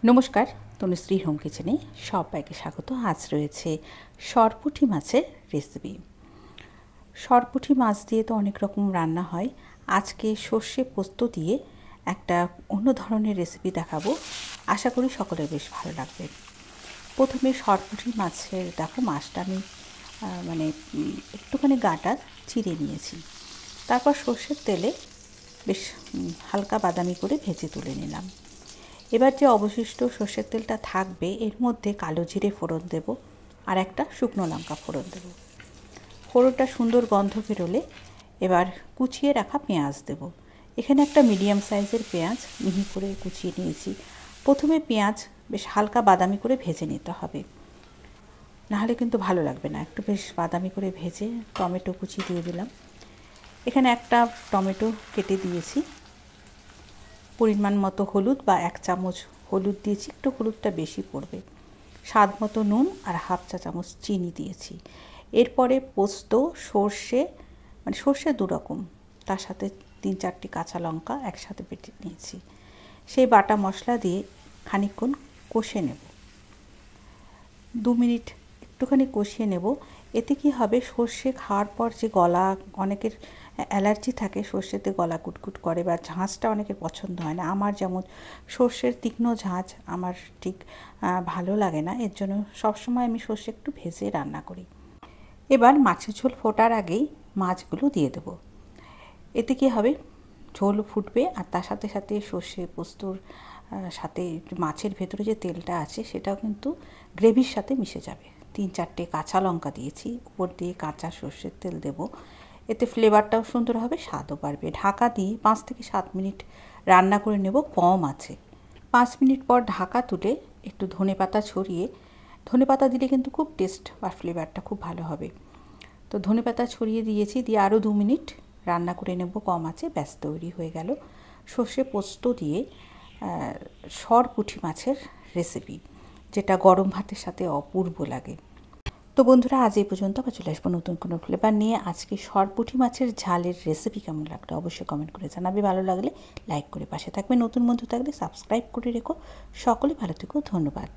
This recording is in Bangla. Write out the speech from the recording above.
নমস্কার, তনুশ্রী হোম কিচেনে সবাইকে স্বাগত। আজ রয়েছে সরপুঁটি মাছের রেসিপি। সরপুঁটি মাছ দিয়ে তো অনেক রকম রান্না হয়। আজকে সর্ষে পোস্ত দিয়ে একটা অন্য ধরনের রেসিপি দেখাবো। আশা করি সকলের বেশ ভালো লাগবে। প্রথমে সরপুঁটি মাছের মাছটা আমি একটুখানি গাটা চিড়ে নিয়েছি। তারপর সর্ষের তেলে বেশ হালকা বাদামি করে ভেজে তুলে নিলাম। এবার যে অবশিষ্ট সর্ষের তেলটা থাকবে এর মধ্যে কালো জিরে ফোড়ন দেব আর একটা শুকনো লঙ্কা ফোড়ন দেব। ফোড়নটা সুন্দর গন্ধ বেরোলে এবার কুচিয়ে রাখা পেঁয়াজ দেব। এখানে একটা মিডিয়াম সাইজের পেঁয়াজ মিহি করে কুচিয়ে নিয়েছি। প্রথমে পেঁয়াজ বেশ হালকা বাদামি করে ভেজে নিতে হবে, নাহলে কিন্তু ভালো লাগবে না। একটু বেশ বাদামি করে ভেজে টমেটো কুচি দিয়ে দিলাম। এখানে একটা টমেটো কেটে দিয়েছি। পরিমাণ মতো হলুদ বা 1 চামচ হলুদ দিয়েছি, একটু হলুদটা বেশি পড়বে। স্বাদ মতো নুন আর হাফ চা চামচ চিনি দিয়েছি। এরপরে পোস্ত, সর্ষে দু রকম, তার সাথে 3-4টি কাঁচা লঙ্কা একসাথে বেটে নিয়েছি। সেই বাটা মশলা দিয়ে খানিকক্ষণ কষে নেব। 2 মিনিট একটুখানি কষিয়ে নেব। এতে কি হবে, সর্ষে খাওয়ার পর যে গলা, অনেকের অ্যালার্জি থাকে, সর্ষেতে গলা কুটকুট করে বা ঝাঁঝটা অনেকের পছন্দ হয় না। আমার যেমন সর্ষের তীক্ষ্ণ ঝাঁঝ আমার ঠিক ভালো লাগে না, এর জন্য সবসময় আমি সর্ষে একটু ভেজে রান্না করি। এবার মাছের ঝোল ফোটার আগেই মাছগুলো দিয়ে দেব। এতে কি হবে, ঝোল ফুটবে আর তার সাথে সাথে সর্ষে পোস্তর সাথে মাছের ভেতরে যে তেলটা আছে সেটাও কিন্তু গ্রেভির সাথে মিশে যাবে। 3-4টে কাঁচা লঙ্কা দিয়েছি, উপর দিয়ে কাঁচা সর্ষের তেল দেব। এতে ফ্লেভারটাও সুন্দর হবে, স্বাদও বাড়বে। ঢাকা দিয়ে 5 থেকে 7 মিনিট রান্না করে নেব কম আছে। 5 মিনিট পর ঢাকা তুলে একটু ধনেপাতা ছড়িয়ে, ধনেপাতা দিলে কিন্তু খুব টেস্ট আর ফ্লেভারটা খুব ভালো হবে। তো ধনেপাতা ছড়িয়ে দিয়েছি, দিয়ে আরও 2 মিনিট রান্না করে নেব কম আছে। ব্যাস, তৈরি হয়ে গেল সর্ষে পোস্ত দিয়ে সরপুঁটি মাছের রেসিপি, যেটা গরম ভাতের সাথে অপূর্ব লাগে। তো বন্ধুরা, আজ এই পর্যন্ত। আবার চলে আসবো নতুন কোনো ফ্লেভার নিয়ে। আজকে সরপুঁটি মাছের ঝালের রেসিপি কেমন লাগলো অবশ্যই কমেন্ট করে জানাবে। ভালো লাগলে লাইক করে পাশে থাকবে। নতুন বন্ধু থাকলে সাবস্ক্রাইব করে রেখো। সকলে ভালো থেকো, ধন্যবাদ।